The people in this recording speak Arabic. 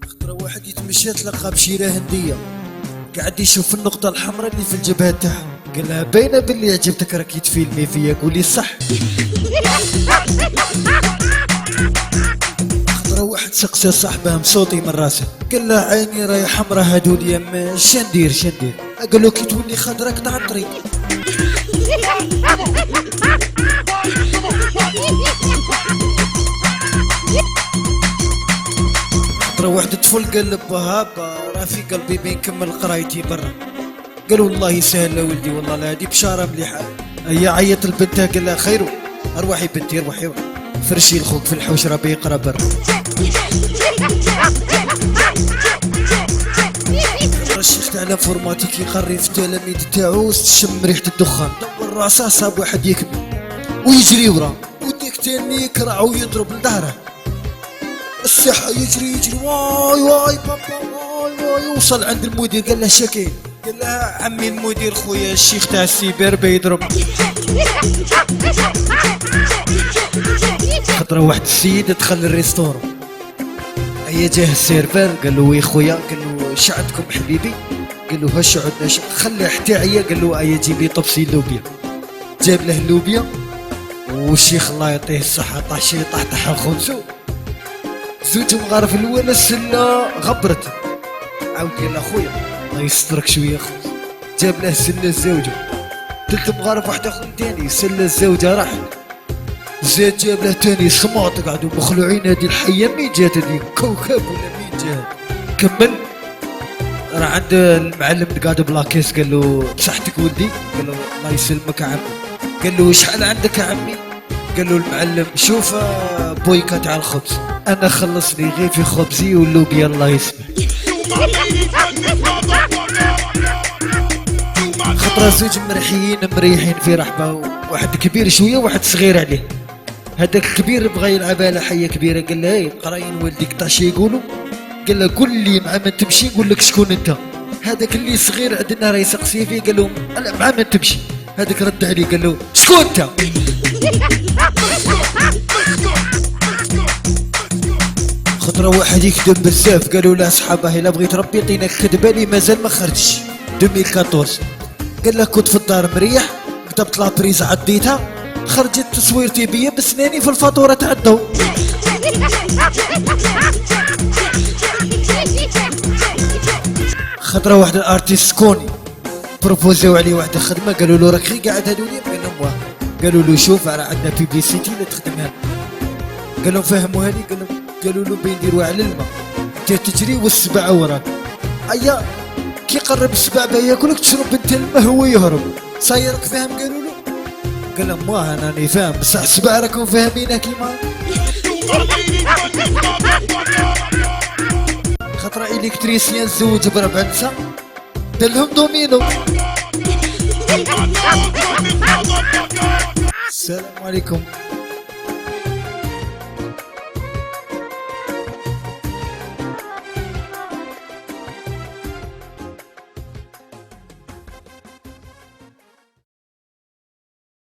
خطرة واحد يتمشى تلقى بشيرة هندية قاعد يشوف النقطة الحمراء اللي في الجبهة تاعها، قال لها باينة باللي عجبتك راكي تفيلمي فيا قولي صح. خطرة واحد سقسى صاحبه مصوتي من راسه قال له عيني راهي حمرا هادول يما شندير قال له كي تولي خضرا قطع الطريق. خطرة واحد طفل قال لبها راه في قلبي بين نكمل قرايتي برا، قال والله يسهل ولدي والله لا هادي بشارة مليحة. هي عيط لبنتها قال لها خيرو اروحي بنتي اروحي فرشي لخوك في الحوش راه بيقرا برا. الشيخ تاع الانفورماتيك يقري في التلاميذ تاعو تشم ريحة الدخان، دور راسه صاب واحد يكبر ويجري وراه وديك تاني يكرع ويضرب لظهره. الصحة يجري واي بابا واي وصل عند المدير قال له شكين، قال له عمي المدير خويا الشيخ تاع السيبر بيضرب. خطرة واحد السيد دخل الريستورون، هيا جاه السيرفر قال له وي خويا، قال له شعدكم حبيبي، قال له هش عدنا خلي حتى عيا، قال له هيا جيب لي طبسي اللوبيا، جاب له اللوبيا والشيخ الله يعطيه الصحة طاح خبزو. زوج مغارف الاول السله غبرت، عاود قال له خويا الله يسترك شويه خبز، جاب له سله الزوجه، ثلاث مغارف واحد اخر ثاني سله الزوجه راحت، زاد جاب له ثاني سماط قعدوا مخلوعين هذه الحيه منين جات هذه كوكب ولا منين جات. كمل راه عند المعلم قاعد بلاكيس قال له بصحتك ولدي، قال له الله يسلمك يا عمي، قال له شحال عندك يا عمي، قال له المعلم شوف بويكا تاع الخبز انا خلصني غير في خبزي واللوبيا الله يسمح. خطرة زوج مريحين في رحبة، واحد كبير شوية وواحد صغير عليه، هذاك الكبير بغى يلعب على حية كبيرة، قال له هاي قراين والديك طاشي يقولوا، قال له قول لي مع من تمشي نقول لك شكون انت. هذاك اللي صغير عندنا راه يسقسي فيه قال له مع من تمشي، هذاك رد عليه قال له شكون انت. خطرة واحد يكذب بزاف قالوا له اصحابه الا بغيت ربي يعطيناك كذبه لي مازال ما خرجش 2014، قال له كنت في الدار مريح كتبت لابريز عديتها خرجت تصويرتي بيا بسناني في الفاتوره تاع الضو. خطرة واحد الارتيست كوني بروبوزيو عليه واحد الخدمه، قالوا له راك غير قاعد هادولي بينهم واحد، قالوا له شوف راه عندنا بيبليسيتي اللي تخدمها، قال لهم فهموها لي، قالوا له بين نديروها على الماء انت تجري والسبع وراك، ايا كي قرب السبع باه ياكلك تشرب انت الماء هو يهرب، صايرك فاهم؟ قالوا له قال لهم ما انا راني فاهم بصح السبع راكم فاهمينها كيما. خطرة الكتريسيان تزوج بربع نساء دار لهم دومينو. السلام عليكم.